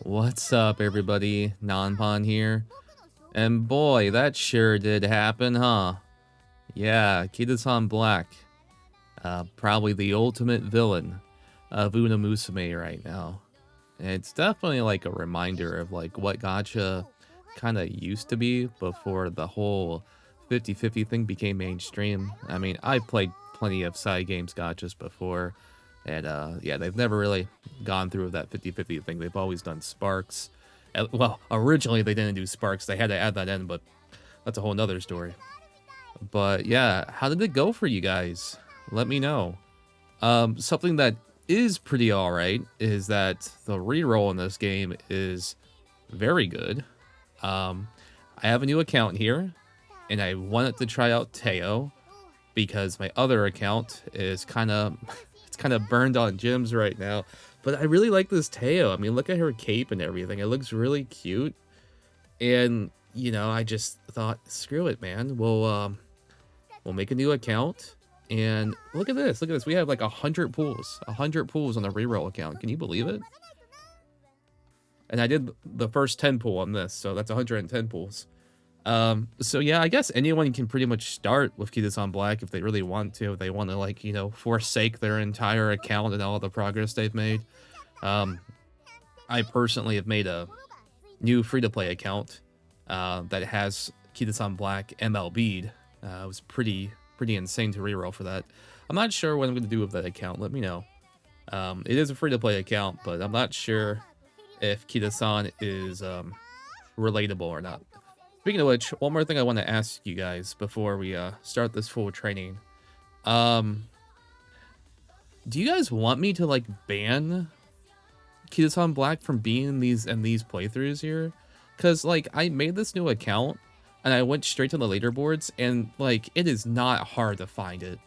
What's up, everybody? Nonpon here. And boy, that sure did happen, huh? Yeah, Kida-san Black. Probably the ultimate villain of Unamusume right now. And it's definitely like a reminder of like what Gacha kind of used to be before the whole 50-50 thing became mainstream. I mean, I played plenty of side games gachas before, and yeah, they've never really gone through that 50-50 thing. They've always done sparks. Well, originally they didn't do sparks. They had to add that in, but that's a whole nother story. But yeah, how did it go for you guys? Let me know. Something that is pretty alright is that the reroll in this game is very good. I have a new account here, and I wanted to try out Teio because my other account is kind of it's kind of burned on gems right now. But I really like this Teio. I mean, look at her cape and everything. It looks really cute. And you know, I just thought, screw it, man. We'll make a new account. And look at this. Look at this. We have like 100 pools. 100 pools on the reroll account. Can you believe it? And I did the first 10 pool on this, so that's 110 pools. So yeah, I guess anyone can pretty much start with Kida-san Black if they really want to. If they want to, like, you know, forsake their entire account and all the progress they've made. I personally have made a new free-to-play account that has Kida-san Black MLB'd. It was pretty insane to reroll for that. I'm not sure what I'm going to do with that account. Let me know. It is a free-to-play account, but I'm not sure if Kida-san is relatable or not. Speaking of which, one more thing I want to ask you guys before we start this full training. Do you guys want me to like ban Kida-san Black from being in these playthroughs here? Because like I made this new account and I went straight to the leaderboards, and like it is not hard to find it.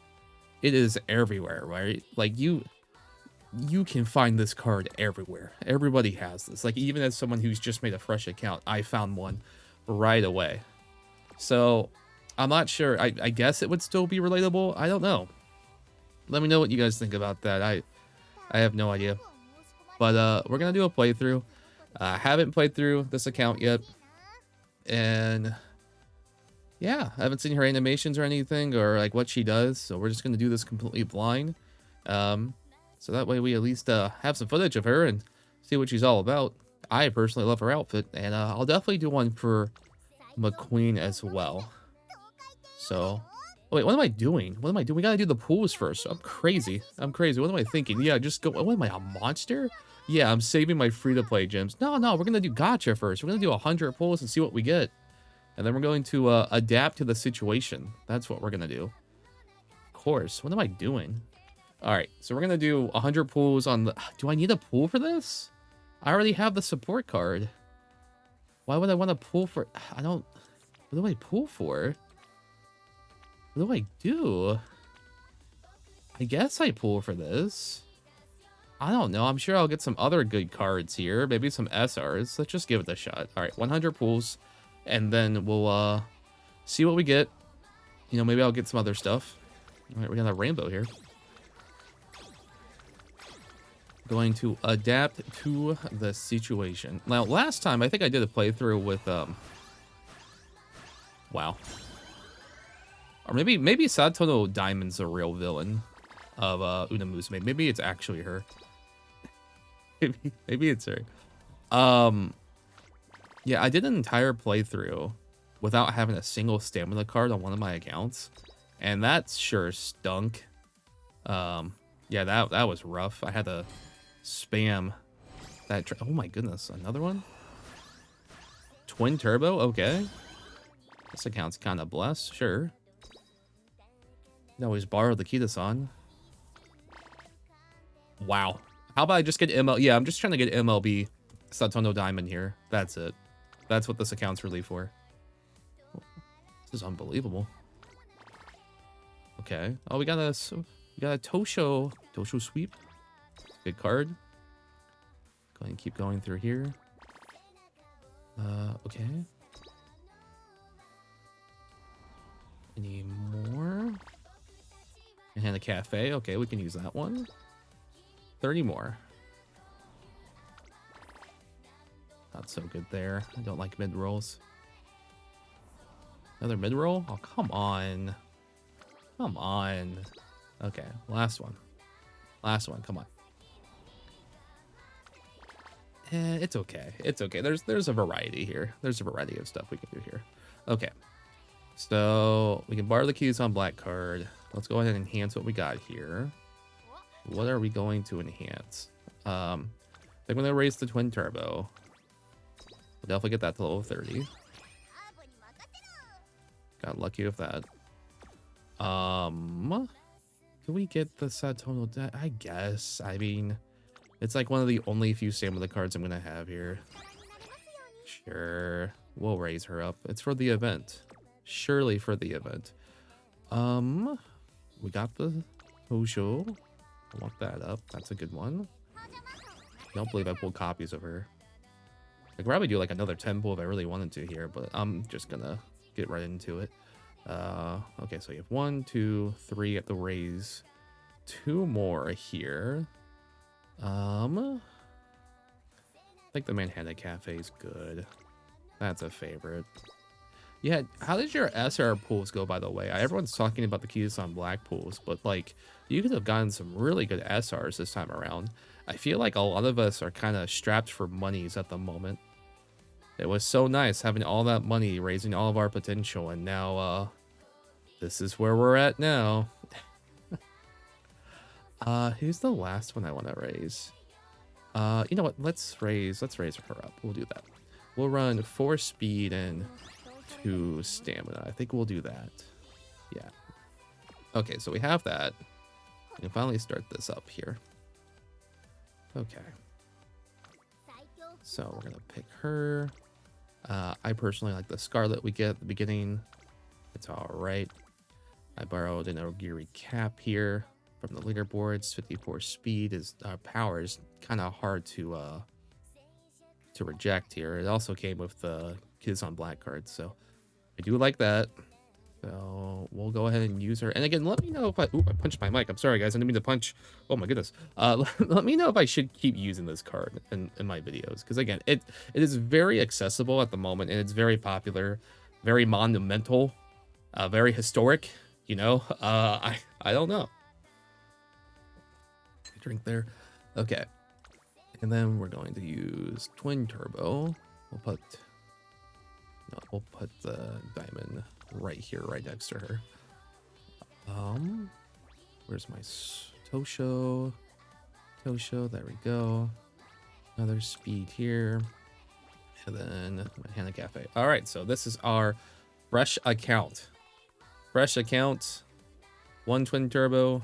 It is everywhere, right? Like you can find this card everywhere. Everybody has this. Like even as someone who's just made a fresh account, I found one right away. So I'm not sure. I guess it would still be relatable. I don't know. Let me know what you guys think about that. I have no idea. But we're gonna do a playthrough. I haven't played through this account yet, and yeah, I haven't seen her animations or anything, or like what she does. So we're just gonna do this completely blind. So that way we at least have some footage of her and see what she's all about. I personally love her outfit, and I'll definitely do one for McQueen as well. So, wait, what am I doing? What am I doing? We gotta do the pools first. I'm crazy. I'm crazy. What am I thinking? Yeah, just go. What am I, a monster? Yeah, I'm saving my free-to-play gems. No, we're gonna do Gacha first. We're gonna do 100 pools and see what we get. And then we're going to adapt to the situation. That's what we're gonna do. Of course. What am I doing? All right, so we're gonna do 100 pools on the... Do I need a pool for this? I already have the support card. Why would I want to pool for... I don't... What do I pool for? What do I do? I guess I pool for this. I don't know. I'm sure I'll get some other good cards here. Maybe some SRs. Let's just give it a shot. All right, 100 pools. And then we'll see what we get. You know, maybe I'll get some other stuff. All right, we got a rainbow here. Going to adapt to the situation. Now, last time, I think I did a playthrough with, wow. Or maybe Satono Diamond's the real villain of, Unamusume. Maybe it's actually her. maybe it's her. Yeah, I did an entire playthrough without having a single stamina card on one of my accounts. And that sure stunk. Yeah, that was rough. I had to spam that. Oh my goodness, another one? Twin turbo? Okay. This account's kind of blessed, sure. You can always borrow the Kida-san. Wow. How about I just get ML? Yeah, I'm just trying to get MLB Satono Diamond here. That's it. That's what this account's really for. This is unbelievable. Okay. Oh, we got a Tosho sweep. Good card. Go ahead and keep going through here. Okay. Any more? And a cafe. Okay, we can use that one. 30 more. Not so good there. I don't like mid rolls. Another mid roll? Oh, come on. Come on. Okay, last one. Last one, come on. It's okay. It's okay. There's a variety here. There's a variety of stuff we can do here. Okay. So we can borrow the keys on black card. Let's go ahead and enhance what we got here. What are we going to enhance? I think we're gonna raise the twin turbo. We'll definitely get that to level 30. Got lucky with that. Can we get the Satono? I guess. I mean, it's like one of the only few stamina cards I'm gonna have here. Sure, we'll raise her up. It's for the event. Surely for the event. We got the Hosho. I want that up. That's a good one. I don't believe I pulled copies of her. I could probably do like another tempo if I really wanted to here, but I'm just gonna get right into it. Okay, so you have 1, 2, 3 at the raise. 2 more here. I think the Manhattan Cafe is good. That's a favorite. Yeah, how did your SR pools go, by the way? Everyone's talking about the keys on black pools, but like, you could have gotten some really good SRs this time around. I feel like a lot of us are kind of strapped for monies at the moment. It was so nice having all that money, raising all of our potential, and now, this is where we're at now. Who's the last one I want to raise? You know what? Let's raise her up. We'll do that. We'll run 4 speed and 2 stamina. I think we'll do that. Yeah. Okay, so we have that. We can finally start this up here. Okay. So we're gonna pick her. I personally like the Scarlet we get at the beginning. It's all right. I borrowed an Ogiri cap here from the leaderboards. 54 speed is power is kind of hard to reject here. It also came with the Kids on Black card, so I do like that. So we'll go ahead and use her. And again, let me know if I punched my mic. I'm sorry, guys. I didn't mean to punch. Oh my goodness. Let me know if I should keep using this card in my videos, because again, it is very accessible at the moment, and it's very popular, very monumental, very historic. You know, I don't know. Drink there. Okay. And then we're going to use Twin Turbo. We'll put the diamond right here, right next to her. Where's my Tosho? There we go. Another speed here. And then Manhattan Cafe. All right, so this is our fresh account. Fresh account. 1 Twin Turbo.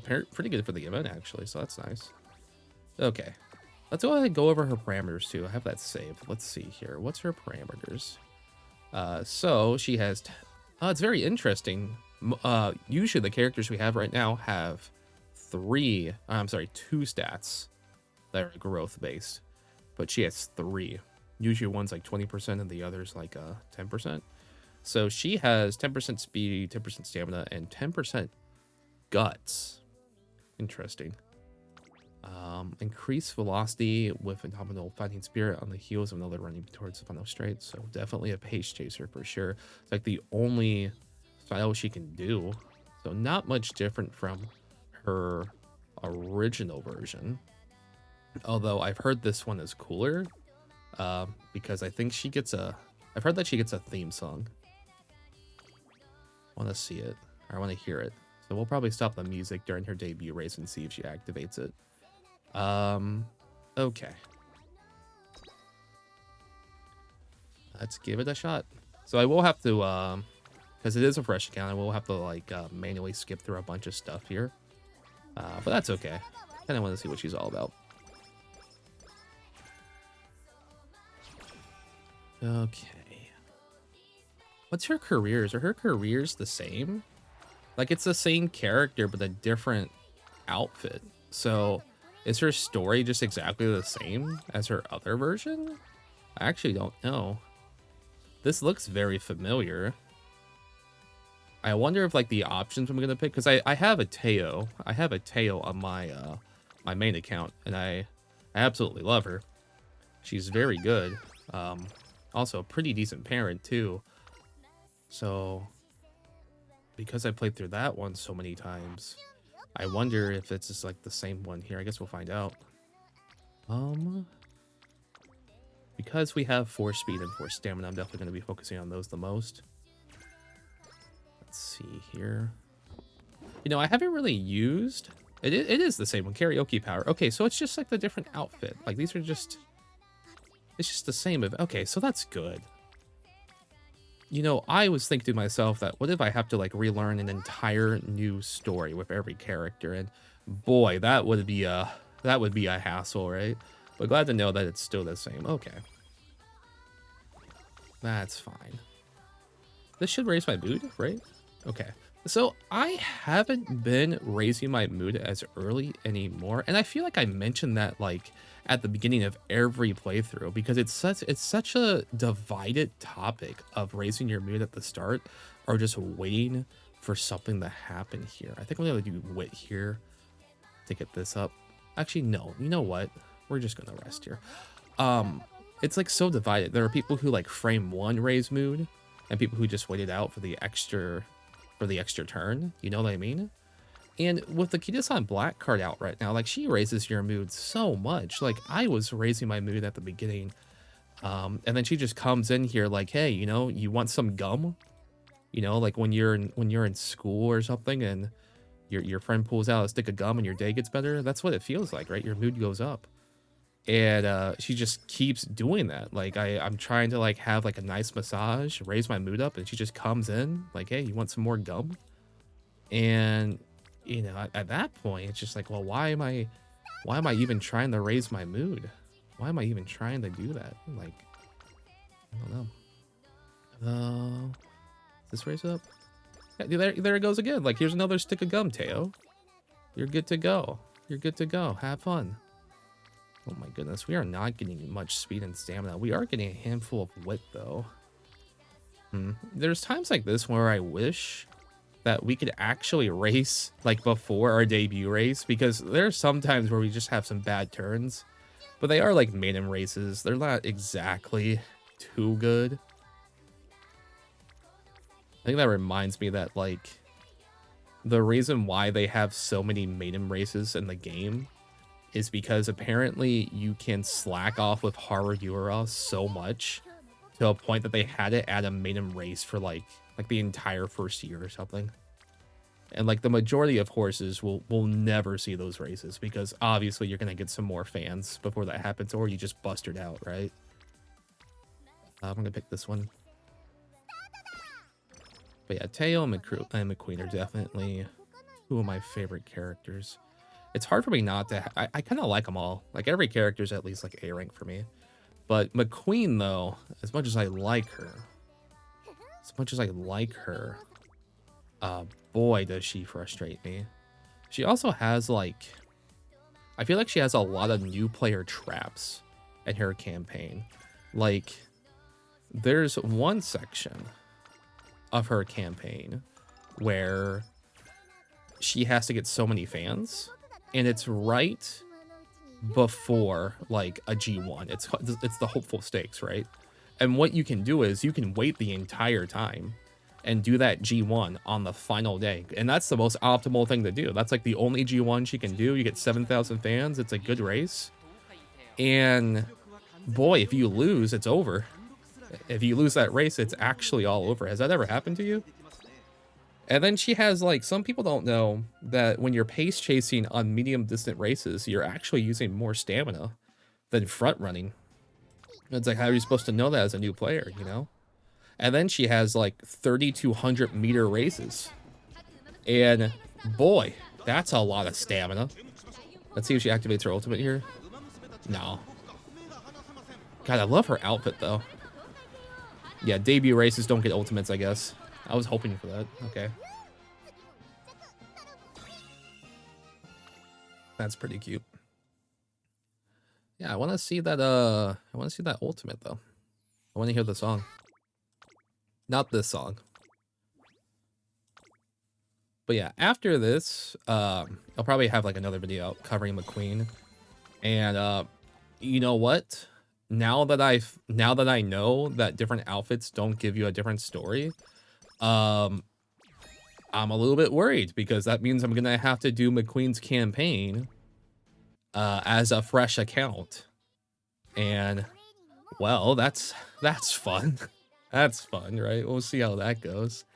Pretty good for the event, actually, so that's nice. Okay. Let's go ahead and go over her parameters, too. I have that saved. Let's see here. What's her parameters? So she has... it's very interesting. Usually the characters we have right now have 2 stats that are growth-based. But she has 3. Usually one's like 20% and the other's like 10%. So she has 10% speed, 10% stamina, and 10% guts. Interesting. Increased velocity with phenomenal fighting spirit on the heels of another running towards the final straight. So definitely a pace chaser for sure. It's like the only style she can do. So not much different from her original version. Although I've heard this one is cooler. Because I think she gets I've heard that she gets a theme song. I want to see it. Or I want to hear it. So we'll probably stop the music during her debut race and see if she activates it. Okay. Let's give it a shot. So I will have to, because it is a fresh account, I will have to like manually skip through a bunch of stuff here. But that's okay. Kind of want to see what she's all about. Okay. What's her careers? Are her careers the same? Like, it's the same character, but a different outfit. So, is her story just exactly the same as her other version? I actually don't know. This looks very familiar. I wonder if, like, the options I'm going to pick... Because I have a Teio. I have a Teio on my my main account, and I absolutely love her. She's very good. Also a pretty decent parent too. So because I played through that one so many times, I wonder if it's just like the same one here. I guess we'll find out. Because we have 4 speed and 4 stamina, I'm definitely going to be focusing on those the most. Let's see here. You know, I haven't really used... It is the same one, karaoke power. Okay, so it's just like the different outfit. Like, these are just... It's just the same. Okay, so that's good. You know, I was thinking to myself that, what if I have to, like, relearn an entire new story with every character? And boy, that would be a hassle, right? But glad to know that it's still the same. Okay. That's fine. This should raise my mood, right? Okay. So I haven't been raising my mood as early anymore. And I feel like I mentioned that like at the beginning of every playthrough because it's such a divided topic of raising your mood at the start or just waiting for something to happen here. I think I'm gonna do wit here to get this up. Actually, no, you know what? We're just gonna rest here. It's like so divided. There are people who like frame 1 raise mood and people who just waited out for the extra turn, you know what I mean? And with the Kida-san Black card out right now, like she raises your mood so much. Like I was raising my mood at the beginning, and then she just comes in here like, hey, you know, you want some gum? You know, like when you're in school or something, and your friend pulls out a stick of gum and your day gets better. That's what it feels like, right? Your mood goes up. And she just keeps doing that. Like I'm trying to like have like a nice massage, raise my mood up, and she just comes in like, hey, you want some more gum? And you know, at that point it's just like, well, why am I even trying to raise my mood? Why am I even trying to do that? Like, I don't know. Does this raise up? Yeah, there it goes again. Like, here's another stick of gum, Teio. You're good to go. You're good to go. Have fun. Oh my goodness, we are not getting much speed and stamina. We are getting a handful of wit, though. There's times like this where I wish that we could actually race, like, before our debut race, because there are some times where we just have some bad turns, but they are, like, maiden races. They're not exactly too good. I think that reminds me that, like, the reason why they have so many maiden races in the game is because apparently you can slack off with Haruura so much to a point that they had to add a maiden race for like the entire first year or something. And like the majority of horses will never see those races because obviously you're gonna get some more fans before that happens, or you just bustered out, right? I'm gonna pick this one. But yeah, Teio and McQueen are definitely two of my favorite characters. It's hard for me not to... I kind of like them all. Like, every character is at least, like, A rank for me. But McQueen, though, as much as I like her... boy, does she frustrate me. She also has, like... I feel like she has a lot of new player traps in her campaign. Like, there's one section of her campaign where she has to get so many fans... And it's right before, like, a G1. It's the hopeful stakes, right? And what you can do is you can wait the entire time and do that G1 on the final day. And that's the most optimal thing to do. That's, like, the only G1 she can do. You get 7,000 fans. It's a good race. And, boy, if you lose, it's over. If you lose that race, it's actually all over. Has that ever happened to you? And then she has, like, some people don't know that when you're pace chasing on medium distant races, you're actually using more stamina than front running. It's like, how are you supposed to know that as a new player, you know? And then she has, like, 3,200 meter races. And, boy, that's a lot of stamina. Let's see if she activates her ultimate here. No. God, I love her outfit, though. Yeah, debut races don't get ultimates, I guess. I was hoping for that. Okay. That's pretty cute. Yeah, I want to see that ultimate though. I want to hear the song. Not this song. But yeah, after this, I'll probably have like another video out covering McQueen. And you know what? now that I know that different outfits don't give you a different story, um, I'm a little bit worried because that means I'm gonna have to do McQueen's campaign as a fresh account. And well, that's fun. That's fun, right? We'll see how that goes.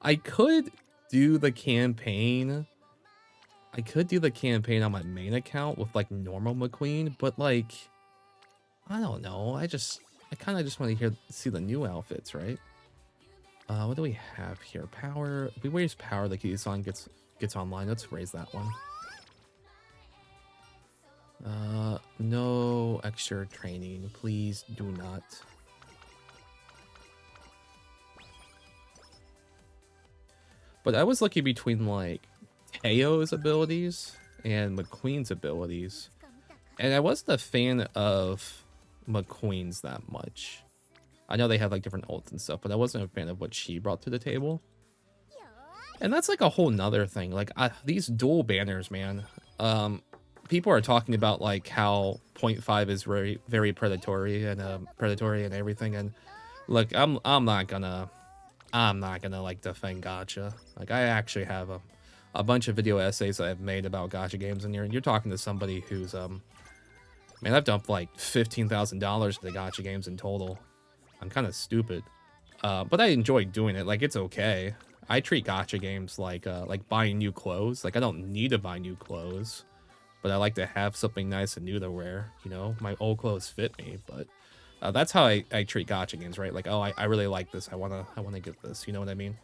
I could do the campaign. I could do the campaign on my main account with like normal McQueen, but like I don't know. I kind of just want to see the new outfits, right? What do we have here? Power. If we raise power, the Kisan gets online. Let's raise that one. No extra training, please do not. But I was looking between like Teio's abilities and McQueen's abilities, and I wasn't a fan of McQueen's that much. I know they have like different ults and stuff, but I wasn't a fan of what she brought to the table. And that's like a whole nother thing. Like these dual banners, man. People are talking about like how 0.5 is very predatory and everything. And look, I'm not gonna like defend Gacha. Like I actually have a bunch of video essays that I've made about Gacha games, and you're talking to somebody who's man, I've dumped like $15,000 into Gacha games in total. I'm kind of stupid, but I enjoy doing it. Like it's okay. I treat Gacha games like buying new clothes. Like I don't need to buy new clothes, but I like to have something nice and new to wear. You know, my old clothes fit me, but that's how I treat Gacha games, right? Like, oh, I really like this. I wanna get this. You know what I mean?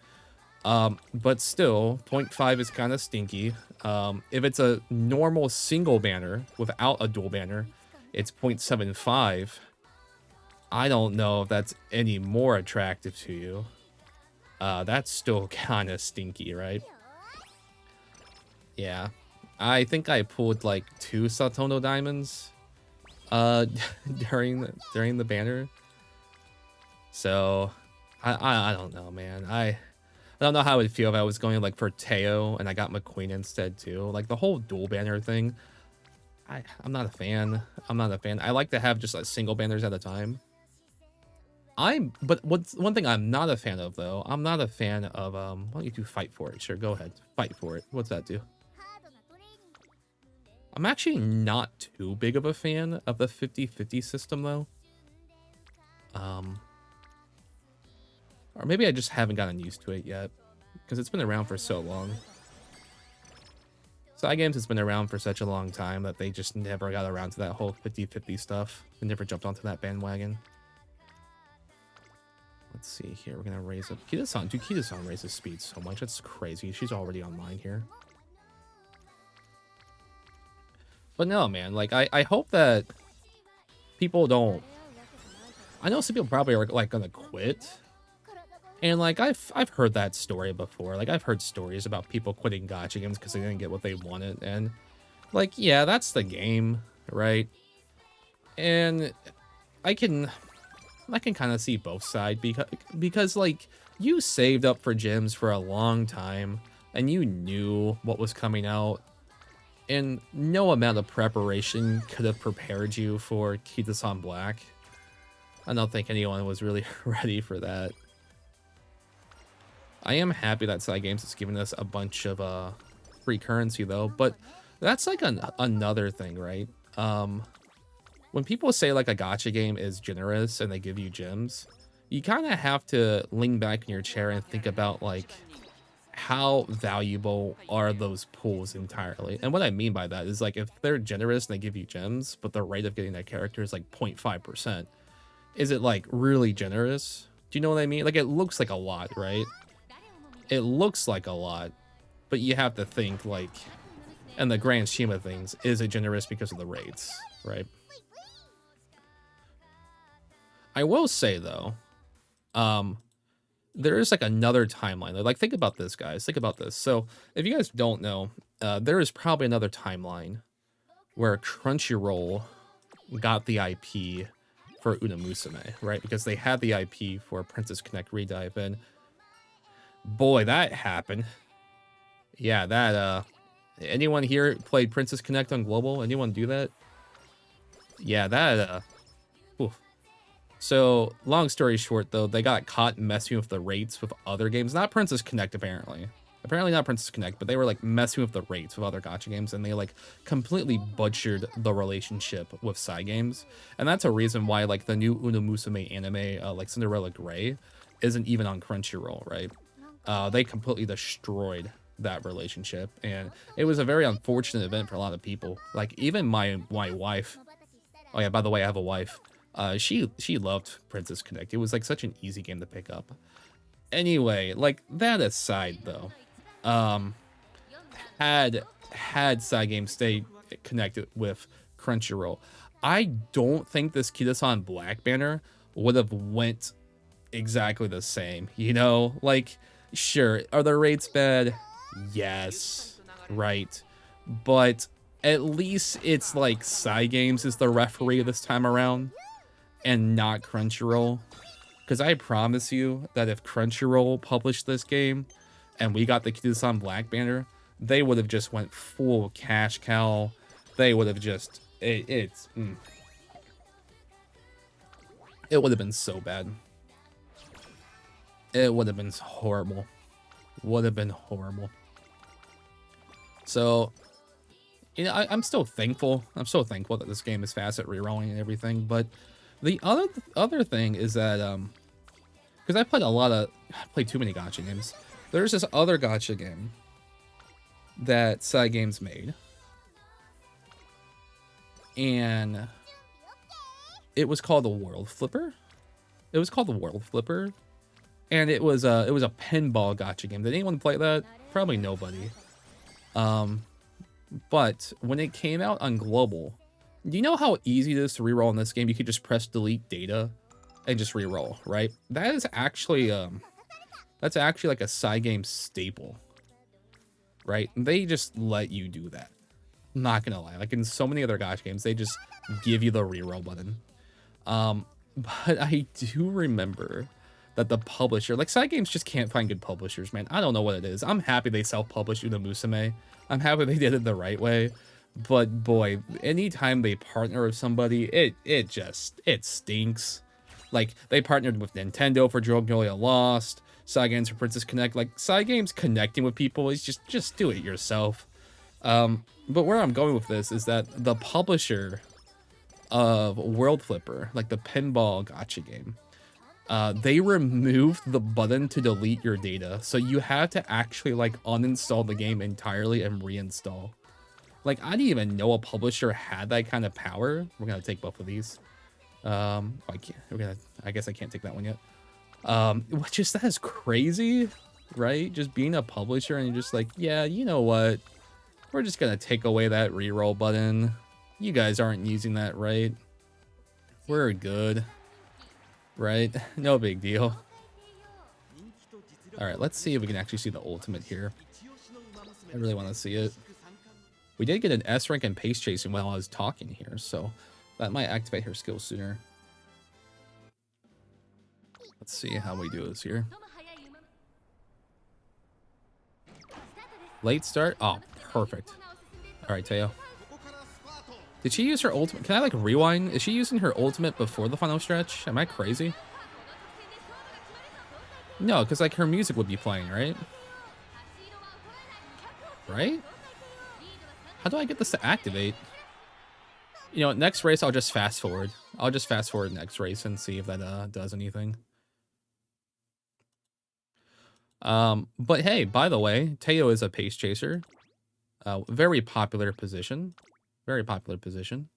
But still, 0.5 is kind of stinky. If it's a normal single banner without a dual banner, it's 0.75. I don't know if that's any more attractive to you. That's still kind of stinky, right? Yeah. I think I pulled like 2 Satono diamonds during the banner. So I don't know, man. I don't know how I would feel if I was going like for Teio and I got McQueen instead too. Like the whole dual banner thing, I'm not a fan. I'm not a fan. I like to have just like single banners at a time. But what's one thing I'm not a fan of though? I'm not a fan of why don't you do fight for it? Sure, go ahead. Fight for it. What's that do? I'm actually not too big of a fan of the 50-50 system though. Or maybe I just haven't gotten used to it yet because it's been around for so long. Side games has been around for such a long time that they just never got around to that whole 50-50 stuff. They never jumped onto that bandwagon. Let's see here. We're gonna raise up Kita-san. Dude, Kita-san raises speed so much. That's crazy. She's already online here. But no, man. Like, I hope that people don't. I know some people probably are like gonna quit. And like I've heard that story before. Like I've heard stories about people quitting Gacha games because they didn't get what they wanted. And like, yeah, that's the game, right? And I can kind of see both sides because like you saved up for gyms for a long time and you knew what was coming out, and no amount of preparation could have prepared you for Kita-san Black. I don't think anyone was really ready for that. I am happy that Side Games is giving us a bunch of free currency though, but that's like another thing, right? When people say like a gacha game is generous and they give you gems, you kind of have to lean back in your chair and think about like how valuable are those pools entirely. And what I mean by that is like if they're generous and they give you gems, but the rate of getting that character is like 0.5%, is it like really generous? Do you know what I mean? Like it looks like a lot, right? It looks like a lot, but you have to think like, in the grand scheme of things, is it generous because of the rates, right? I will say though, there is like another timeline. Like think about this, guys. Think about this. So if you guys don't know, there is probably another timeline where Crunchyroll got the IP for Umamusume, right? Because they had the IP for Princess Connect Redive, and boy, that happened. Yeah, that anyone here played Princess Connect on Global? Anyone do that? Yeah, that oof. So, long story short, though, they got caught messing with the rates with other games. Not Princess Connect, apparently. Apparently not Princess Connect, but they were, like, messing with the rates with other gacha games, and they, like, completely butchered the relationship with side games. And that's a reason why, like, the new Umamusume anime, like Cinderella Grey, isn't even on Crunchyroll, right? They completely destroyed that relationship, and it was a very unfortunate event for a lot of people. Like, even my wife... Oh yeah, by the way, I have a wife. She loved Princess Connect. It was like such an easy game to pick up. Anyway, like that aside though, had side games stay connected with Crunchyroll, I don't think this Kida-san Black banner would have went exactly the same. You know, like sure, are the rates bad? Yes, right, but at least it's like side games is the referee this time around, and not Crunchyroll. Because I promise you that if Crunchyroll published this game and we got the Kida-san Black banner, they would have just went full cash cow. They would have just... It would have been so bad. It would have been horrible. Would have been horrible. So, you know, I'm still thankful. I'm so thankful that this game is fast at rerolling and everything, but... The other thing is that, because I played too many gacha games. There's this other gacha game that Side Games made, and it was called the World Flipper. It was called the World Flipper, and it was a pinball gacha game. Did anyone play that? Probably nobody. But when it came out on global. Do you know how easy it is to reroll in this game? You could just press delete data and just reroll, right? That is actually that's actually like a side game staple, right? They just let you do that. I'm not gonna lie, like in so many other gacha games, they just give you the reroll button. But I do remember that the publisher, like side games just can't find good publishers, man. I don't know what it is. I'm happy they self-published Umamusume. I'm happy they did it the right way. But boy, anytime they partner with somebody, it stinks. Like they partnered with Nintendo for Drognolia Lost, Side Games for Princess Connect. Like Side Games connecting with people is just do it yourself. But where I'm going with this is that the publisher of World Flipper, like the pinball gacha game, they removed the button to delete your data, so you have to actually like uninstall the game entirely and reinstall. Like, I didn't even know a publisher had that kind of power. We're gonna take both of these. I guess I can't take that one yet. Which is, that is crazy, right? Just being a publisher and you're just like, yeah, you know what? We're just gonna take away that reroll button. You guys aren't using that right. We're good, right? No big deal. All right, let's see if we can actually see the ultimate here. I really want to see it. We did get an S rank in pace chasing while I was talking here, so that might activate her skill sooner. Let's see how we do this here. Late start? Oh, perfect. All right, Teio. Did she use her ultimate? Can I like rewind? Is she using her ultimate before the final stretch? Am I crazy? No, because like her music would be playing, right? Right? How do I get this to activate? You know, next race I'll just fast forward. I'll just fast forward next race and see if that does anything. But hey, by the way, Teio is a pace chaser. Very popular position. Very popular position.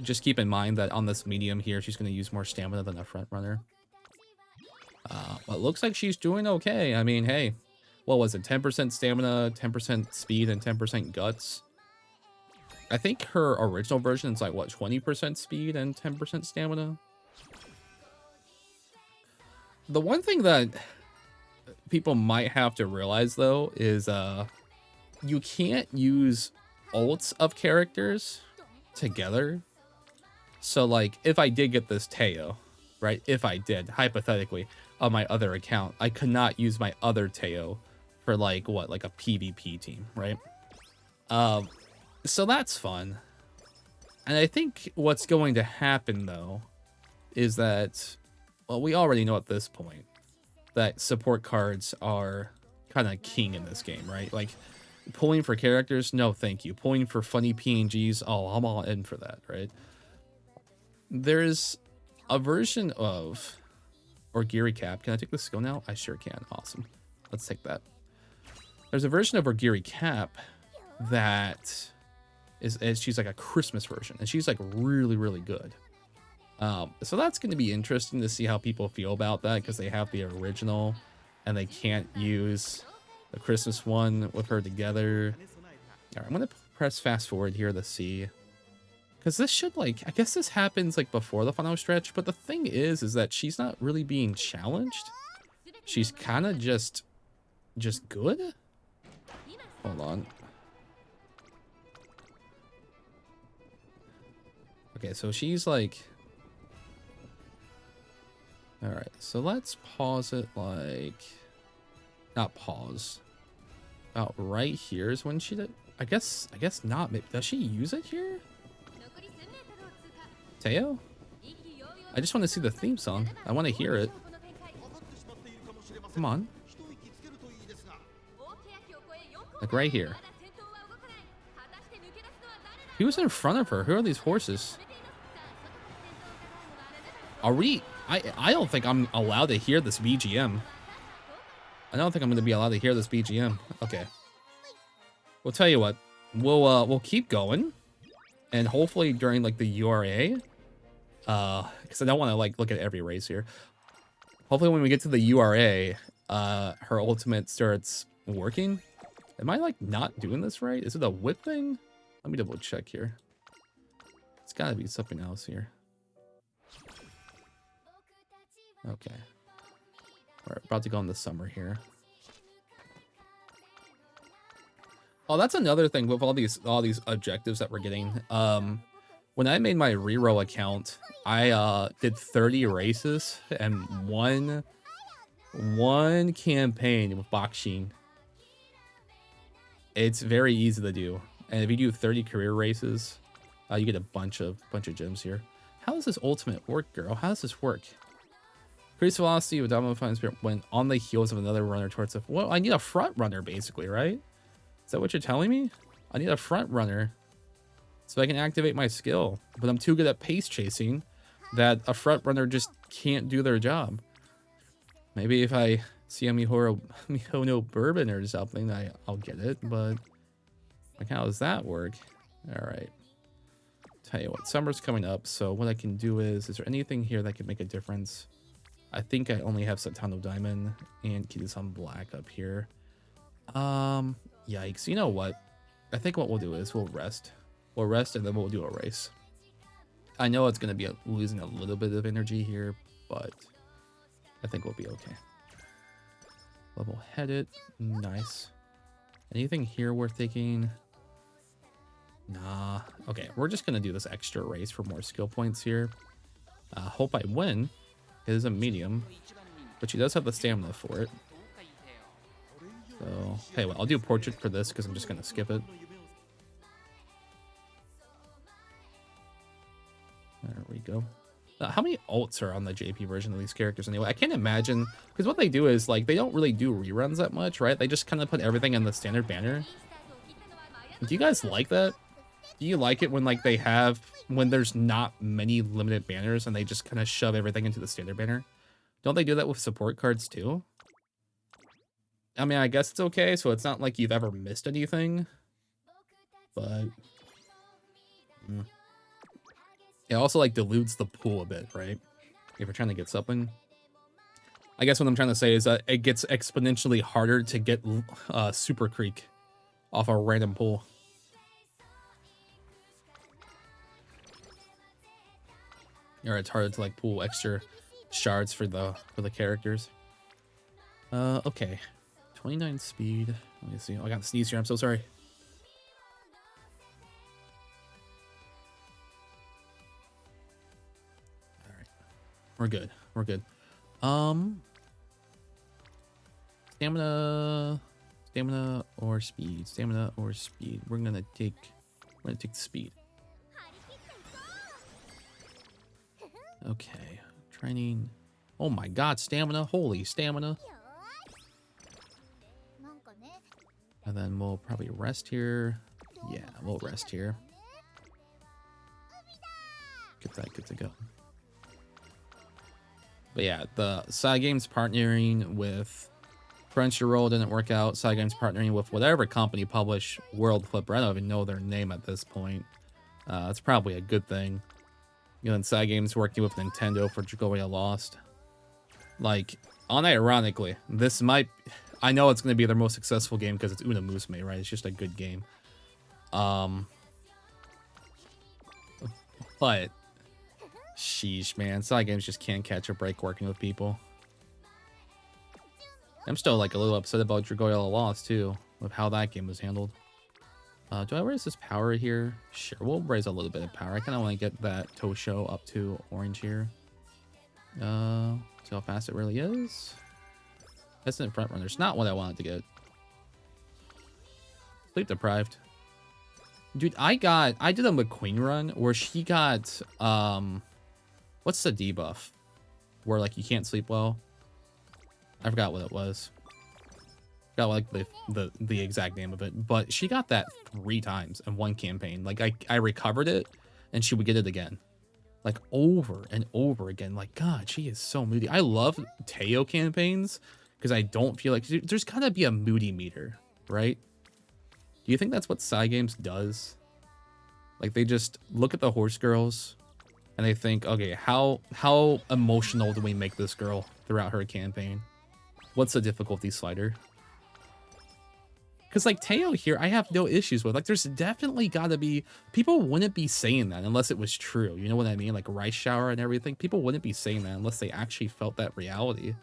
Just keep in mind that on this medium here, she's going to use more stamina than a front runner. But looks like she's doing okay. I mean, hey, what was it? 10% stamina, 10% speed, and 10% guts. I think her original version is like, what, 20% speed and 10% stamina? The one thing that people might have to realize, though, is you can't use ults of characters together. So, like, if I did get this Teio, right? If I did, hypothetically, on my other account, I could not use my other Teio for, like, what? Like a PvP team, right? So that's fun. And I think what's going to happen, though, is that, well, we already know at this point that support cards are kind of king in this game, right? Like, pulling for characters, no thank you. Pulling for funny PNGs, oh, I'm all in for that, right? There's a version of Orgiri Cap. Can I take the skill now? I sure can. Awesome. Let's take that. There's a version of Orgiri Cap that is she's like a Christmas version, and she's like really, really good. So that's going to be interesting to see how people feel about that, because they have the original and they can't use the Christmas one with her together. All right, I'm going to press fast forward here to see, because this should, like, I guess this happens like before the final stretch, but the thing is that she's not really being challenged. She's kind of just good. Hold on. Okay, so she's like, all right, so let's pause it, like, not pause. About right here is when she did. I guess not. Maybe, does she use it here? Teio? I just want to see the theme song. I want to hear it. Come on. Like right here. Who's in front of her? Who are these horses? Are we... I don't think I'm allowed to hear this BGM. I don't think I'm going to be allowed to hear this BGM. Okay. We'll tell you what. We'll keep going. And hopefully during, like, the URA... because I don't want to, like, look at every race here. Hopefully when we get to the URA, her ultimate starts working. Am I, like, not doing this right? Is it a whip thing? Let me double check here. It's gotta be something else here. Okay. We're about to go in the summer here. Oh, that's another thing with all these objectives that we're getting. When I made my Reroll account, I did 30 races and one campaign with Bakshin. It's very easy to do, and if you do 30 career races, you get a bunch of gems here. How does this ultimate work, girl? How does this work? Increase velocity with Domino Fine Spirit when on the heels of another runner towards the... Well, I need a front runner, basically, right? Is that what you're telling me? I need a front runner so I can activate my skill. But I'm too good at pace chasing that a front runner just can't do their job. Maybe if I see a Mihono Bourbon or something, I'll get it. But like, how does that work? All right. Tell you what, summer's coming up. So what I can do is there anything here that can make a difference? I think I only have Satano Diamond and Kitasan Black up here. Yikes. You know what? I think what we'll do is we'll rest. We'll rest and then we'll do a race. I know it's going to be losing a little bit of energy here, but I think we'll be okay. Level-headed. Nice. Anything here worth taking? Nah. Okay, we're just going to do this extra race for more skill points here. Hope I win. It is a medium, but she does have the stamina for it. So, hey, well, I'll do a portrait for this because I'm just going to skip it. There we go. How many ults are on the JP version of these characters anyway? I can't imagine, because what they do is, like, they don't really do reruns that much, right? They just kind of put everything in the standard banner. Do you guys like that? Do you like it when, like, they have, when there's not many limited banners and they just kind of shove everything into the standard banner? Don't they do that with support cards too? I mean, I guess it's okay, so it's not like you've ever missed anything. But... it also, like, dilutes the pool a bit, right? If you're trying to get something. I guess what I'm trying to say is that it gets exponentially harder to get Super Creek off a random pool. Or it's harder to, like, pull extra shards for the characters. Okay. 29 speed. Let me see. Oh, I got to sneeze here. I'm so sorry. All right. We're good. We're good. Stamina or speed. Stamina or speed. We're gonna take the speed. Okay. training. Oh my god, stamina. Holy stamina. And then we'll probably rest here. Yeah, we'll rest here. Get that good to go. But yeah, the side games partnering with Crunchyroll didn't work out. Side games partnering with whatever company published World Flipper. I don't even know their name at this point. That's probably a good thing. You know, and side games working with Nintendo for Dragolia Lost. Like, unironically, this might... I know it's going to be their most successful game because it's Umamusume, right? It's just a good game. But... sheesh, man. Side games just can't catch a break working with people. I'm still, like, a little upset about Dragolia Lost, too, with how that game was handled. Do I raise this power here? Sure, we'll raise a little bit of power. I kind of want to get that Tosho up to orange here. See how fast it really is. That's in front runner. It's not what I wanted to get. Sleep deprived. Dude, I did a McQueen run where she got, what's the debuff? Where, like, you can't sleep well? I forgot what it was. Got like the exact name of it, but she got that 3 times in one campaign. Like I recovered it, and she would get it again, like over and over again. Like, God, she is so moody. I love Teio campaigns because I don't feel like there's gotta be a moody meter, right? Do you think that's what side games does? Like they just look at the horse girls, and they think, okay, how emotional do we make this girl throughout her campaign? What's the difficulty slider? Because, like, Teio here, I have no issues with. Like, there's definitely got to be... people wouldn't be saying that unless it was true. You know what I mean? Like, rice shower and everything. People wouldn't be saying that unless they actually felt that reality.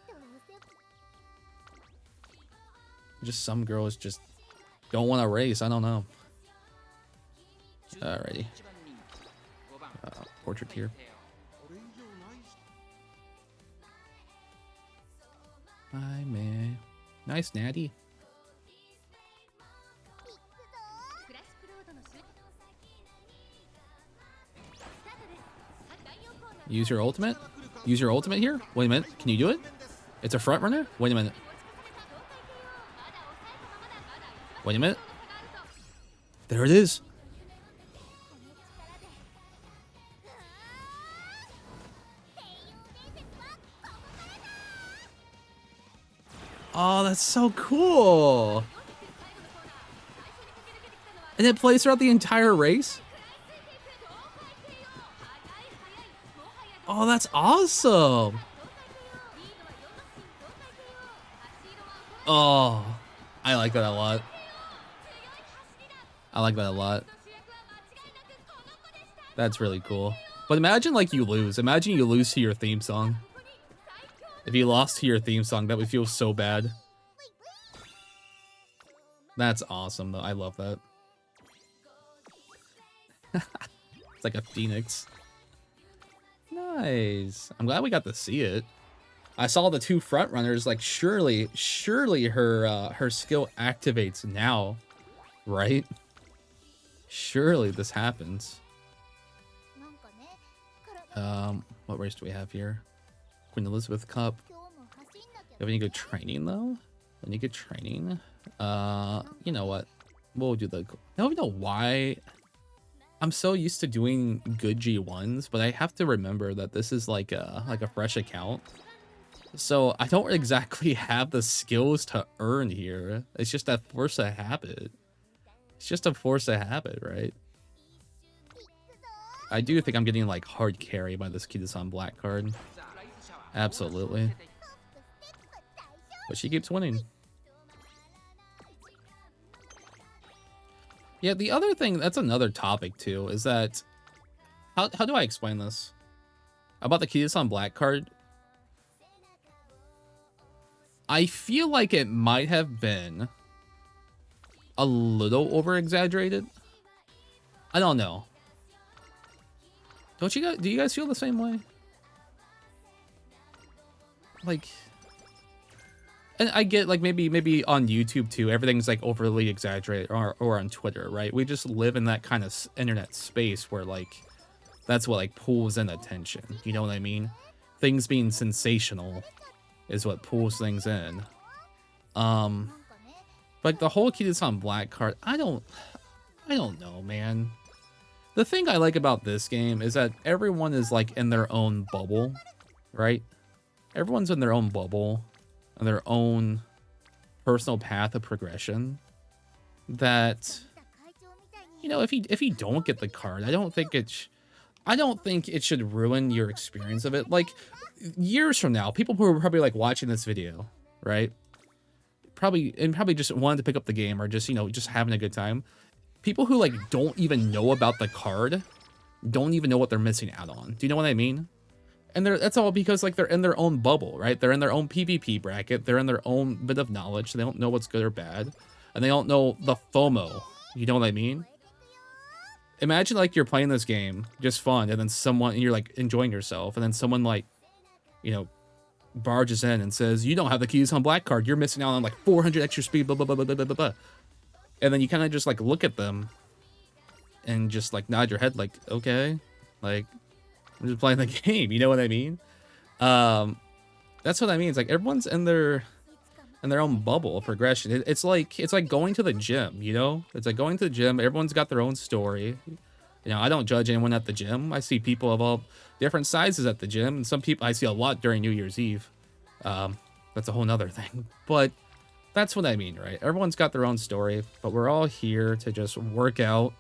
Just some girls just don't want to race. I don't know. Alrighty. Portrait here. Hi, man. Nice, Natty. Use your ultimate? Use your ultimate here? Wait a minute. Can you do it? It's a front runner? Wait a minute. Wait a minute. There it is. Oh, that's so cool. And it plays throughout the entire race? Oh, that's awesome. Oh, I like that a lot. I like that a lot. That's really cool. But imagine, like, you lose. Imagine you lose to your theme song. If you lost to your theme song, that would feel so bad. That's awesome, though. I love that. It's like a phoenix. Nice. I'm glad we got to see it. I saw the 2 front runners. Like, surely her skill activates now, right? Surely this happens. What race do we have here? Queen Elizabeth Cup. Do you have any good training though? Any good training? You know what? We'll do the. I don't know why. I'm so used to doing good G1s, but I have to remember that this is like a fresh account. So I don't exactly have the skills to earn here. It's just a force of habit. It's just a force of habit, right? I do think I'm getting like hard carry by this Kida-san black card. Absolutely. But she keeps winning. Yeah, the other thing, that's another topic too, is that... How do I explain this? About the Kida-san black card? I feel like it might have been a little over-exaggerated. I don't know. Don't you guys, do you guys feel the same way? Like, and I get like maybe on YouTube too, everything's like overly exaggerated, or on Twitter, right? We just live in that kind of internet space where like that's what like pulls in attention. You know what I mean? things being sensational is what pulls things in. Like the whole Kida-san Black card, I don't know, man. The thing I like about this game is that everyone is like in their own bubble, right? Everyone's in their own bubble and their own personal path of progression. That, you know, if you don't get the card, I don't think it should ruin your experience of it. Like years from now, people who are probably like watching this video, right? Probably just wanted to pick up the game or just, you know, just having a good time. People who like don't even know about the card don't even know what they're missing out on. Do you know what I mean? And that's all because like they're in their own bubble, right? They're in their own PvP bracket. They're in their own bit of knowledge. They don't know what's good or bad. And they don't know the FOMO. You know what I mean? Imagine like you're playing this game, just fun, and then you're like enjoying yourself, and then someone like, you know, barges in and says, you don't have the Kida-san Black card. You're missing out on like 400 extra speed, blah, blah, blah, blah, blah, blah, blah. And then you kind of just like look at them and just like nod your head like, okay, like I'm just playing the game. You know what I mean? That's what I mean. It's like everyone's in their own bubble of progression. It's like going to the gym, you know? It's like going to the gym. Everyone's got their own story. You know, I don't judge anyone at the gym. I see people of all different sizes at the gym, and some people I see a lot during New Year's Eve. That's a whole nother thing. But that's what I mean, right? Everyone's got their own story, but we're all here to just work out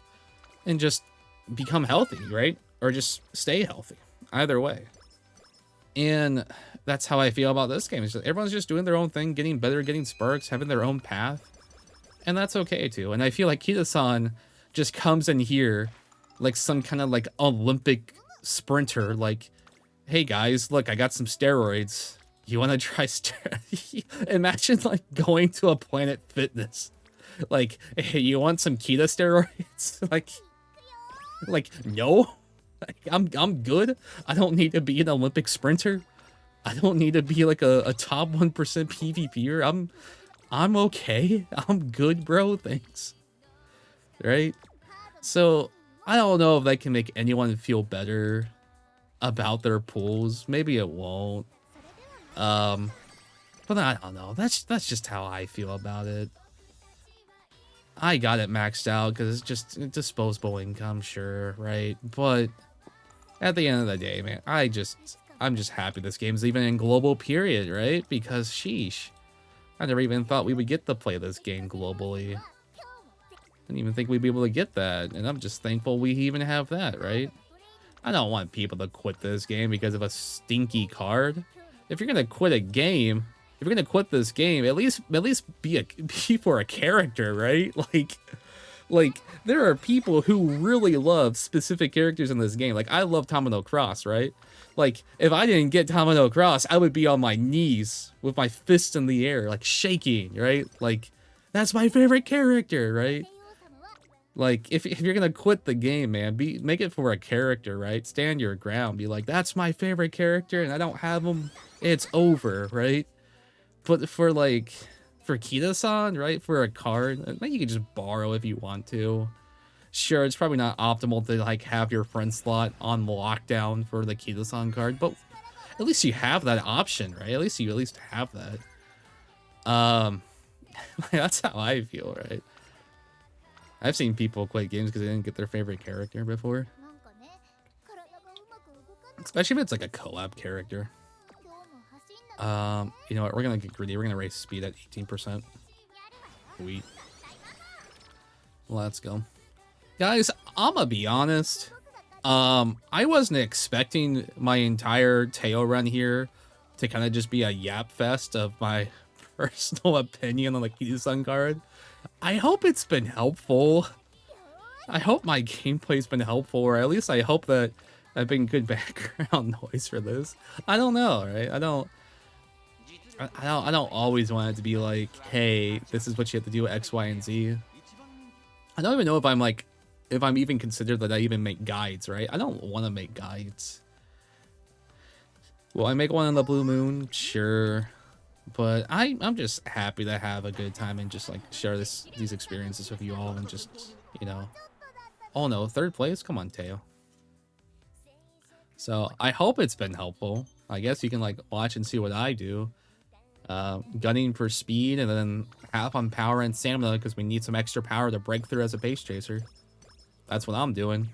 and just become healthy, right? Or just stay healthy. Either way. And that's how I feel about this game. It's just, everyone's just doing their own thing, getting better, getting sparks, having their own path. And that's okay too. And I feel like Kida-san just comes in here like some kind of like Olympic sprinter, like, hey guys, look, I got some steroids. You want to try Imagine like going to a Planet Fitness. Like, hey, you want some Kita steroids? like no. Like, I'm good. I don't need to be an Olympic sprinter. I don't need to be like a top 1% PvPer. I'm okay. I'm good, bro. Thanks. Right? So I don't know if that can make anyone feel better about their pools. Maybe it won't. But I don't know. That's just how I feel about it. I got it maxed out because it's just disposable income, sure, right? But at the end of the day, man, I'm just happy this game's even in global, period, right? Because sheesh, I never even thought we would get to play this game globally. Didn't even think we'd be able to get that, and I'm just thankful we even have that, right? I don't want people to quit this game because of a stinky card. If you're gonna quit a game, if you're gonna quit this game, at least be for a character, right? Like there are people who really love specific characters in this game. Like I love Tamino Cross, right? Like if I didn't get Tamino Cross, I would be on my knees with my fists in the air, like shaking, right? Like that's my favorite character, right? Like if you're gonna quit the game, man, make it for a character, right? Stand your ground. Be like, that's my favorite character, and I don't have him. It's over, right? But for Kita-san, right? For a card, you can just borrow if you want to. Sure, it's probably not optimal to like have your friend slot on lockdown for the Kita-san card, but at least you have that option, right? At least you have that. That's how I feel, right? I've seen people quit games because they didn't get their favorite character before. Especially if it's like a collab character. You know what? We're gonna get greedy. We're gonna raise speed at 18%. Sweet. Let's go. Guys, I'ma be honest. I wasn't expecting my entire Teio run here to kind of just be a yap fest of my personal opinion on the Kita-san card. I hope it's been helpful. I hope my gameplay's been helpful, or at least I hope that I've been good background noise for this. I don't know, right? I don't always want it to be like, hey, this is what you have to do X, Y, and Z. I don't even know if I'm even considered that I even make guides, right? I don't want to make guides. Will I make one on the Blue Moon? Sure. But I'm just happy to have a good time and just like share these experiences with you all and just, you know. Oh no, third place? Come on, Teio. So I hope it's been helpful. I guess you can like watch and see what I do. Gunning for speed and then half on power and stamina because we need some extra power to break through as a pace chaser. That's what I'm doing.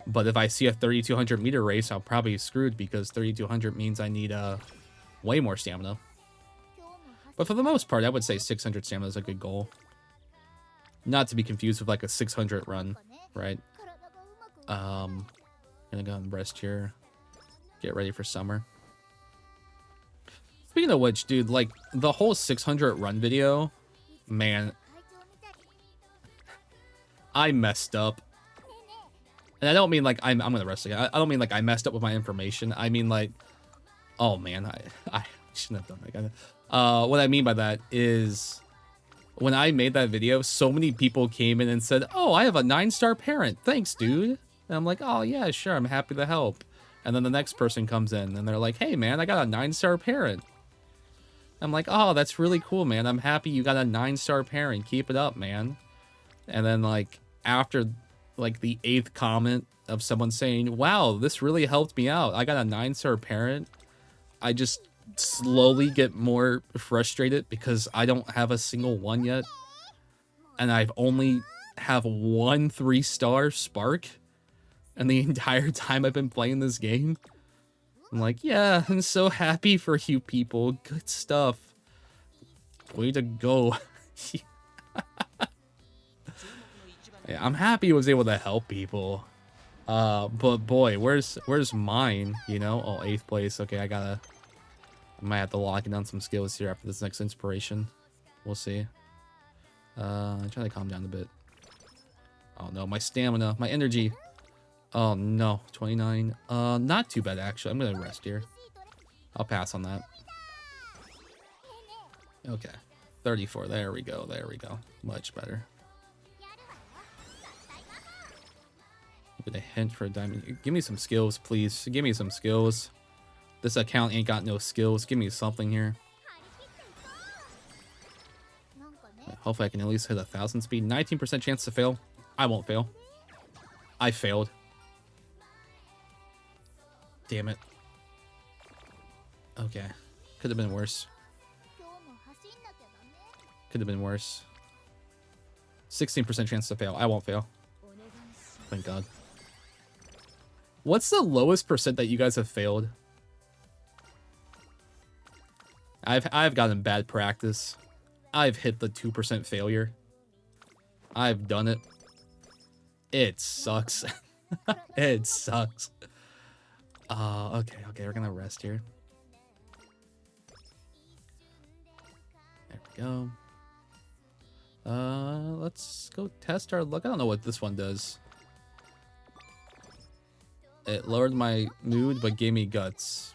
But if I see a 3,200 meter race, I'm probably screwed because 3,200 means I need way more stamina. But for the most part, I would say 600 stamina is a good goal. Not to be confused with like a 600 run, right? Gonna go and rest here. Get ready for summer. Speaking of which, dude, like the whole 600 run video, man, I messed up. And I don't mean like I'm gonna rest again. I don't mean like I messed up with my information. I mean like, oh man, I shouldn't have done that. What I mean by that is when I made that video, so many people came in and said, "Oh, I have a 9-star parent. Thanks, dude." And I'm like, "Oh yeah, sure, I'm happy to help." And then the next person comes in and they're like, "Hey man, I got a 9-star parent." I'm like, "Oh, that's really cool, man. I'm happy you got a 9-star parent. Keep it up, man." And then like after like the 8th comment of someone saying, "Wow, this really helped me out. I got a 9-star parent," I just slowly get more frustrated because I don't have a single one yet. And I've only have 1 3-star spark. And the entire time I've been playing this game. I'm like, yeah, I'm so happy for you people. Good stuff. Way to go. Yeah, I'm happy I was able to help people. But boy, where's mine, you know? Oh, 8th place. Okay, I might have to lock in on some skills here after this next inspiration. We'll see. I try to calm down a bit. Oh no, my stamina, my energy. Oh no, 29. Not too bad actually. I'm gonna rest here. I'll pass on that. Okay, 34. There we go. There we go. Much better. With a hint for a diamond. Give me some skills, please. Give me some skills. This account ain't got no skills. Give me something here. Hopefully I can at least hit 1,000 speed. 19% chance to fail. I won't fail. I failed. Damn it. Okay. Could have been worse. Could have been worse. 16% chance to fail. I won't fail. Thank God. What's the lowest percent that you guys have failed? I've gotten bad practice. I've hit the 2% failure. I've done it. It sucks. It sucks. Okay, we're gonna rest here. There we go. Let's go test our luck. I don't know what this one does. It lowered my mood, but gave me guts.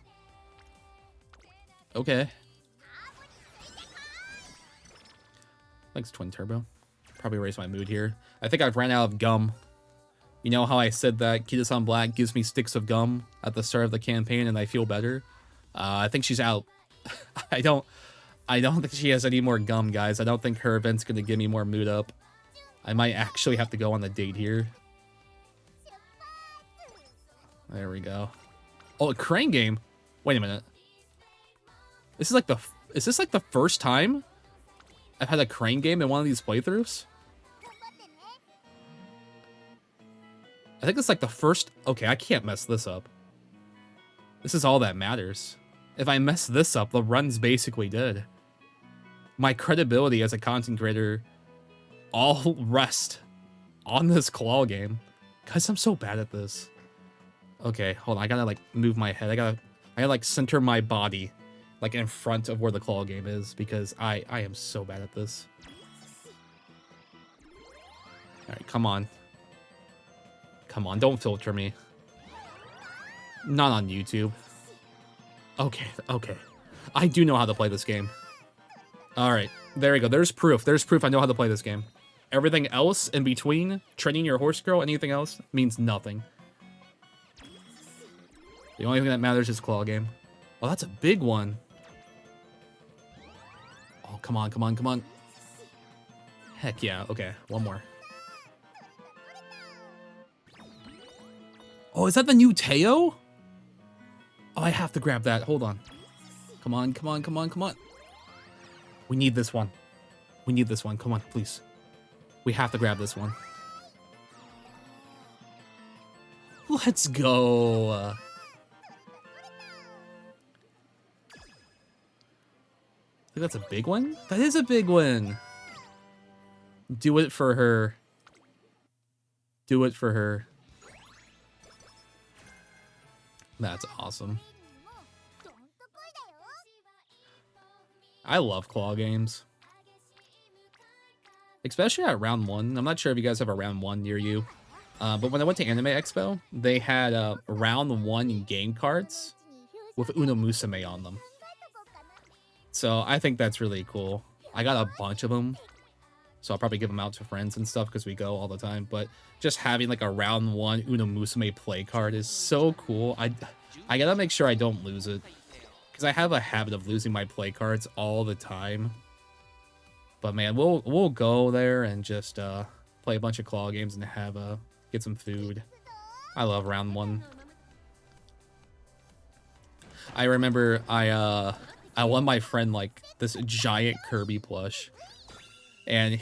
Okay. Thanks, Twin Turbo. Probably raise my mood here. I think I've ran out of gum. You know how I said that Kida-san Black gives me sticks of gum at the start of the campaign and I feel better? I think she's out. I don't think she has any more gum, guys. I don't think her event's gonna give me more mood up. I might actually have to go on a date here. There we go. Oh, a crane game. Wait a minute. Is this like the first time I've had a crane game in one of these playthroughs? I think it's like the first... Okay, I can't mess this up. This is all that matters. If I mess this up, the run's basically dead. My credibility as a content creator all rest on this claw game. Guys, I'm so bad at this. Okay, hold on. I gotta like move my head. I gotta like center my body like in front of where the claw game is because I am so bad at this. Alright, come on. Come on, don't filter me. Not on YouTube. Okay. I do know how to play this game. Alright, there we go. There's proof. There's proof I know how to play this game. Everything else in between, training your horse girl, anything else, means nothing. The only thing that matters is claw game. Oh, that's a big one. Oh, come on. Heck yeah. Okay, one more. Oh, is that the new Teio? Oh, I have to grab that. Hold on. Come on, come on, come on, come on. We need this one. We need this one. Come on, please. We have to grab this one. Let's go. I think that's a big one. That is a big one. Do it for her. Do it for her. That's awesome. I love claw games. Especially at round 1. I'm not sure if you guys have a round 1 near you. But when I went to Anime Expo, they had round 1 game cards with Umamusume on them. So I think that's really cool. I got a bunch of them. So I'll probably give them out to friends and stuff because we go all the time. But just having like a round 1 Umamusume play card is so cool. I gotta make sure I don't lose it. Because I have a habit of losing my play cards all the time. But man, we'll go there and just play a bunch of claw games and have get some food. I love round 1. I remember I won my friend like this giant Kirby plush. And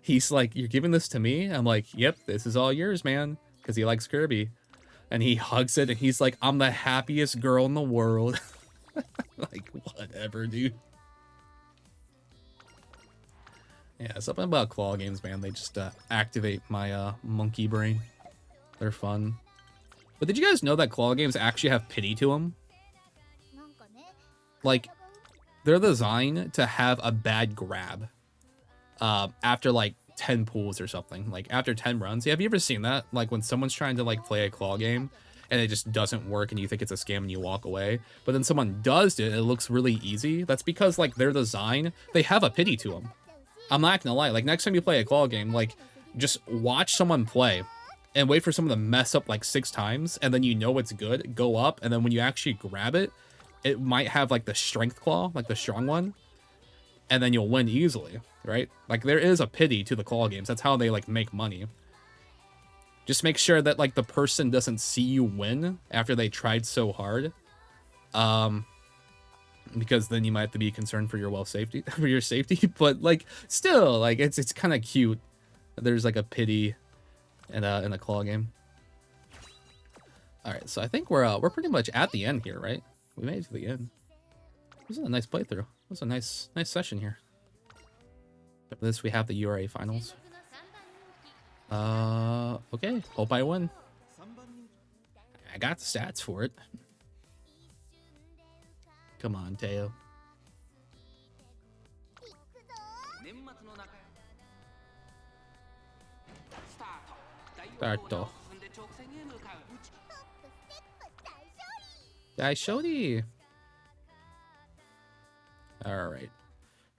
he's like, "You're giving this to me?" I'm like, "Yep, this is all yours, man." Because he likes Kirby. And he hugs it and he's like, "I'm the happiest girl in the world." Like, whatever, dude. Yeah, something about claw games, man. They just activate my monkey brain. They're fun. But did you guys know that claw games actually have pity to them? Like, they're designed to have a bad grab after like 10 pulls or something. Like after 10 runs. Have you ever seen that? Like when someone's trying to like play a claw game and it just doesn't work and you think it's a scam and you walk away. But then someone does it and it looks really easy. That's because like their design, they have a pity to them. I'm not gonna lie. Like next time you play a claw game, like just watch someone play and wait for someone to mess up like 6 times and then you know it's good. Go up and then when you actually grab it, it might have like the strength claw, like the strong one. And then you'll win easily, right? Like there is a pity to the claw games. That's how they like make money. Just make sure that like the person doesn't see you win after they tried so hard. Because then you might have to be concerned for your safety, for your safety. But like still, like it's kind of cute. There's like a pity in a claw game. All right, so I think we're pretty much at the end here, right? We made it to the end. This is a nice playthrough. This is a nice session here. After this, we have the URA finals. Okay. Hope I win. I got the stats for it. Come on, Teio. Starto. Daishori. Alright.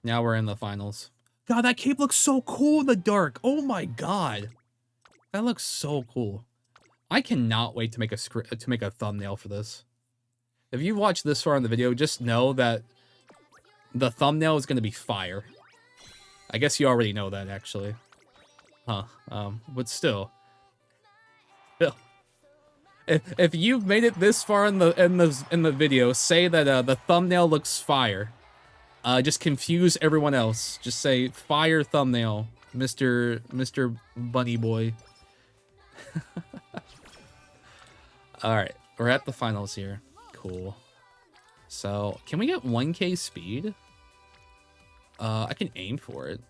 Now we're in the finals. God, that cape looks so cool in the dark. Oh my god. That looks so cool. I cannot wait to make a thumbnail for this. If you watch this far in the video, just know that the thumbnail is going to be fire. I guess you already know that, actually. Huh. But still. If you've made it this far in the video, say that the thumbnail looks fire. Just confuse everyone else. Just say fire thumbnail, Mr. Bunny Boy. All right, we're at the finals here. Cool. So, can we get 1k speed? I can aim for it.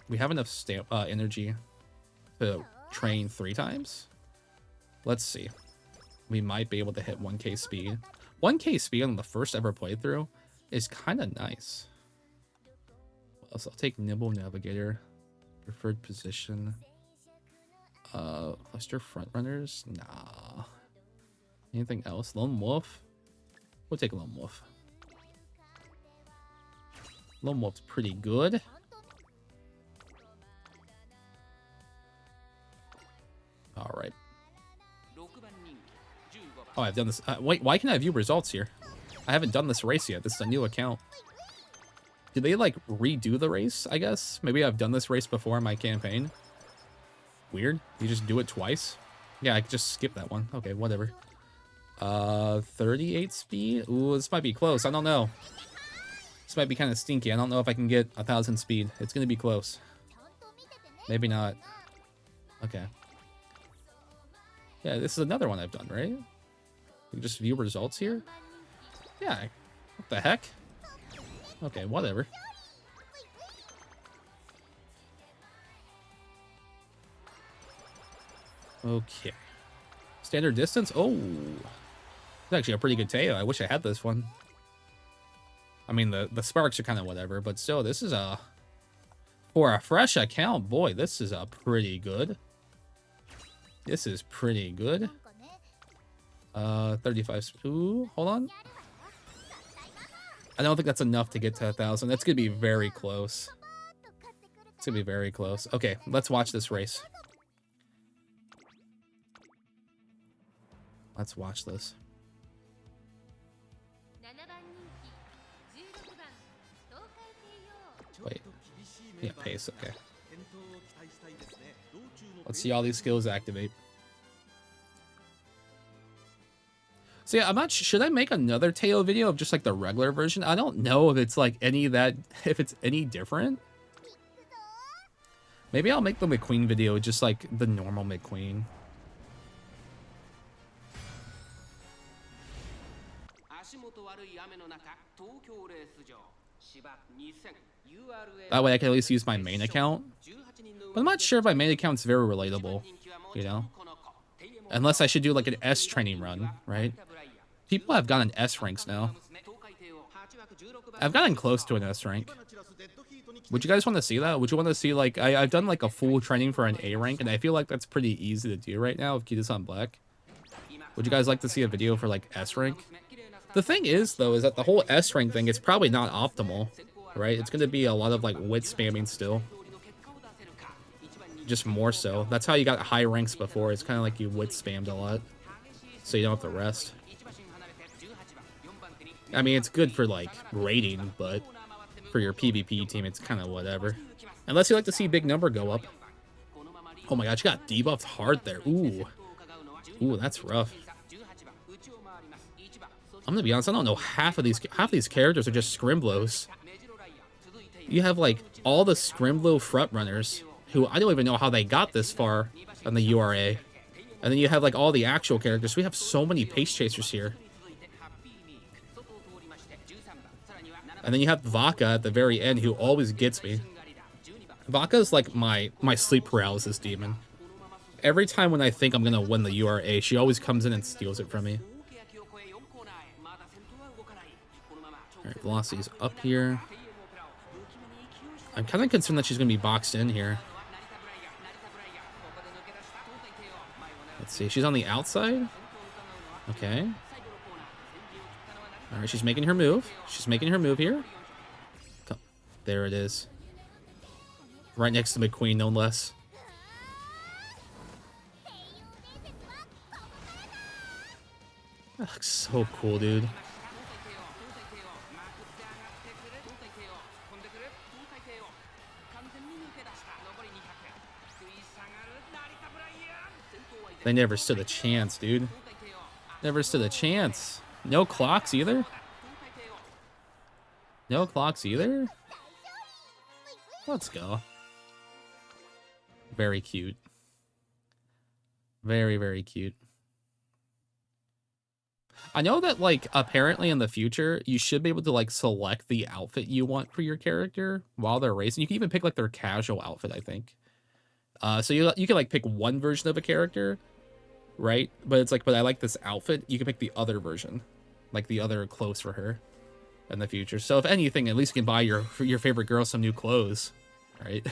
We have enough energy to train 3 times. Let's see. We might be able to hit 1k speed. 1k speed on the first ever playthrough is kind of nice. What else? I'll take Nimble Navigator. Preferred position. Cluster Frontrunners? Nah. Anything else? Lone Wolf? We'll take Lone Wolf. Lone Wolf's pretty good. Alright. Oh, I've done this. Wait, why can I view results here? I haven't done this race yet. This is a new account. Did they, like, redo the race, I guess? Maybe I've done this race before in my campaign. Weird. You just do it twice? Yeah, I could just skip that one. Okay, whatever. 38 speed? Ooh, this might be close. I don't know. This might be kind of stinky. I don't know if I can get 1,000 speed. It's gonna be close. Maybe not. Okay. Yeah, this is another one I've done, right? You just view results here? Yeah. What the heck? Okay, whatever. Okay. Standard distance? Oh. It's actually a pretty good Teio. I wish I had this one. I mean, the sparks are kind of whatever, but still, this is a... For a fresh account, boy, this is a pretty good. This is pretty good. 35... Ooh, hold on. I don't think that's enough to get to 1,000. That's going to be very close. It's going to be very close. Okay, let's watch this race. Let's watch this. Wait. Yeah, pace, okay. Let's see all these skills activate. So yeah, I'm not should I make another Teio video of just like the regular version? I don't know if it's like if it's any different. Maybe I'll make the McQueen video just like the normal McQueen. That way I can at least use my main account. But I'm not sure if my main account's very relatable, you know? Unless I should do like an S training run, right? People have gotten S ranks now. I've gotten close to an S rank. Would you guys want to see that? Would you want to see like I've done like a full training for an A rank, and I feel like that's pretty easy to do right now with Kida-san Black. Would you guys like to see a video for like S rank? The thing is though, is that the whole S rank thing is probably not optimal, right? It's gonna be a lot of like wit spamming still. Just more so. That's how you got high ranks before. It's kind of like you wit spammed a lot, so you don't have to rest. I mean, it's good for like rating, but for your PvP team, it's kind of whatever. Unless you like to see big number go up. Oh my god, you got debuffed hard there. Ooh. Ooh, that's rough. I'm gonna be honest, I don't know half of these characters are just Scrimblows. You have like all the Scrimblow front runners who I don't even know how they got this far on the URA. And then you have like all the actual characters. We have so many pace chasers here. And then you have Vaka at the very end, who always gets me. Vaka is like my sleep paralysis demon. Every time when I think I'm gonna win the URA, she always comes in and steals it from me. Alright, Velocity's up here. I'm kind of concerned that she's gonna be boxed in here. Let's see, she's on the outside? Okay. Alright, she's making her move. She's making her move here. Come. There it is. Right next to McQueen, no less. That looks so cool, dude. They never stood a chance, dude. Never stood a chance. No clocks either? No clocks either? Let's go. Very cute. Very, very cute. I know that, like, apparently in the future, you should be able to, like, select the outfit you want for your character while they're racing. You can even pick, like, their casual outfit, I think. So you can, like, pick one version of a character, right? But it's like, but I like this outfit. You can pick the other version. Like, the other clothes for her in the future. So if anything, at least you can buy your favorite girl some new clothes, right?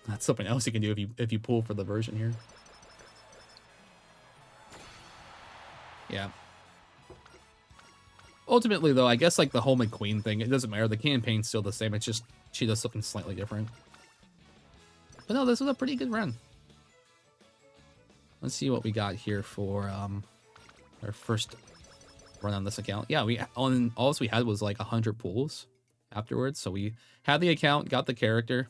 That's something else you can do if you pull for the version here. Yeah. Ultimately, though, I guess, like, the whole McQueen thing, it doesn't matter. The campaign's still the same. It's just she does something slightly different. But no, this was a pretty good run. Let's see what we got here for our first run on this account. Yeah, all we had was like 100 pulls afterwards. So we had the account, got the character,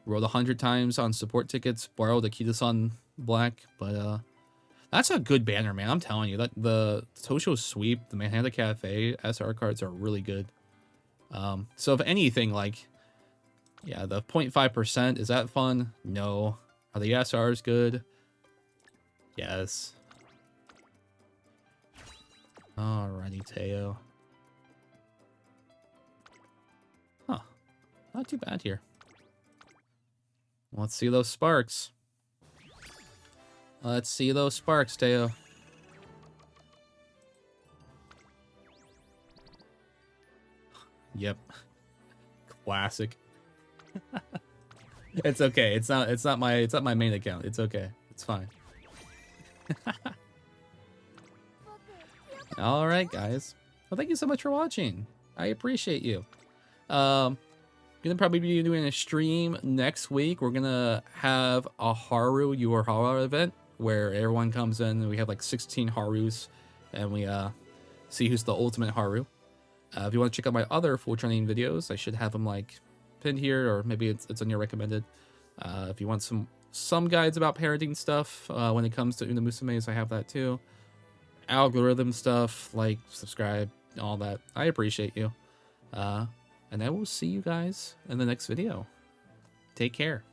rolled 100 times on support tickets, borrowed a Kida-san Black, but That's a good banner, man. I'm telling you, that the Tosho Sweep, the Manhattan Cafe SR cards are really good. So if anything, like, yeah, the 0.5%, is that fun? No. Are the SRs good? Yes. Alrighty, Teio. Huh. Not too bad here. Let's see those sparks. Let's see those sparks, Teio. Yep. Classic. It's okay. It's not my main account. It's okay. It's fine. All right, guys. Well, thank you so much for watching. I appreciate you. Gonna probably be doing a stream next week. We're gonna have a Haru Your Haru event where everyone comes in and we have like 16 Harus and we see who's the ultimate Haru. If you want to check out my other full training videos, I should have them like pinned here, or maybe it's on your recommended. If you want some guides about parenting stuff when it comes to Umamusumes, I have that too. Algorithm stuff, like, subscribe, all that. I appreciate you. And I will see you guys in the next video. Take care.